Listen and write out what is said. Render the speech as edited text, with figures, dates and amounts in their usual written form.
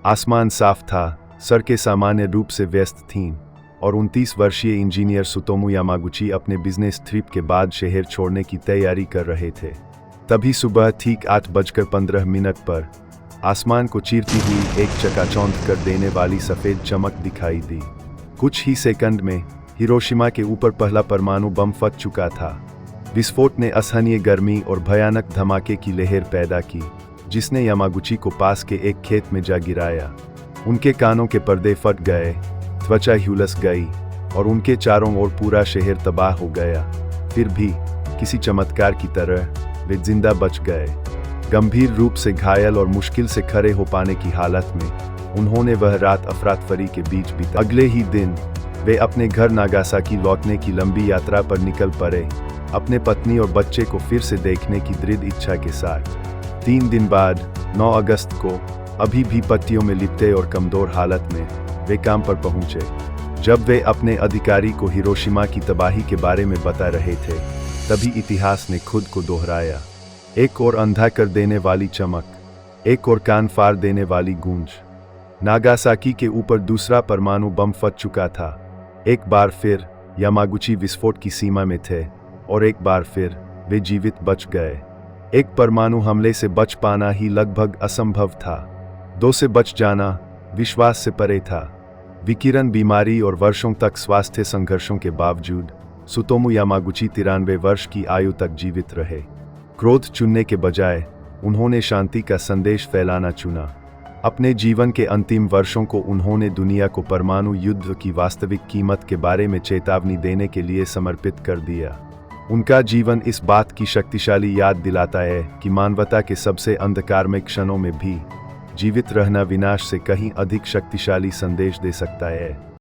आसमान साफ था, सड़कें सामान्य रूप से व्यस्त थीं और 29 वर्षीय इंजीनियर सुतोमू यामागुची अपने बिजनेस ट्रिप के बाद शहर छोड़ने की तैयारी कर रहे थे। तभी सुबह ठीक 8:15 पर आसमान को चीरती हुई एक चकाचौंध कर देने वाली सफ़ेद चमक दिखाई दी। कुछ ही सेकंड में हिरोशिमा के ऊपर पहला परमाणु बम फट चुका था। विस्फोट ने असहनीय गर्मी और भयानक धमाके की लहर पैदा की, जिसने यामागुची को पास के एक खेत में जा गिराया। उनके कानों के पर्दे फट गए, त्वचा झुलस गई और उनके चारों ओर पूरा शहर तबाह हो गया। फिर भी किसी चमत्कार की तरह वे जिंदा बच गए। गंभीर रूप से घायल और मुश्किल से खड़े हो पाने की हालत में उन्होंने वह रात अफरातफरी के बीच बिताई। अगले ही दिन वे अपने घर नागासाकी लौटने की लंबी यात्रा पर निकल पड़े, अपने पत्नी और बच्चे को फिर से देखने की दृढ़ इच्छा के साथ। 3 दिन बाद 9 अगस्त को अभी भी पत्तियों में लिपटे और कमजोर हालत में वे काम पर पहुंचे। जब वे अपने अधिकारी को हिरोशिमा की तबाही के बारे में बता रहे थे, तभी इतिहास ने खुद को दोहराया। एक और अंधा कर देने वाली चमक, एक और कान फाड़ देने वाली गूंज। नागासाकी के ऊपर दूसरा परमाणु बम फट चुका था। एक बार फिर यामागुची विस्फोट की सीमा में थे और एक बार फिर वे जीवित बच गए। एक परमाणु हमले से बच पाना ही लगभग असंभव था। 2 से बच जाना विश्वास से परे था। विकिरण बीमारी और वर्षों तक स्वास्थ्य संघर्षों के बावजूद सुतोमू यामागुची 93 वर्ष की आयु तक जीवित रहे। क्रोध चुनने के बजाय उन्होंने शांति का संदेश फैलाना चुना। अपने जीवन के अंतिम वर्षों को उन्होंने दुनिया को परमाणु युद्ध की वास्तविक कीमत के बारे में चेतावनी देने के लिए समर्पित कर दिया। उनका जीवन इस बात की शक्तिशाली याद दिलाता है कि मानवता के सबसे अंधकारमय क्षणों में भी जीवित रहना विनाश से कहीं अधिक शक्तिशाली संदेश दे सकता है।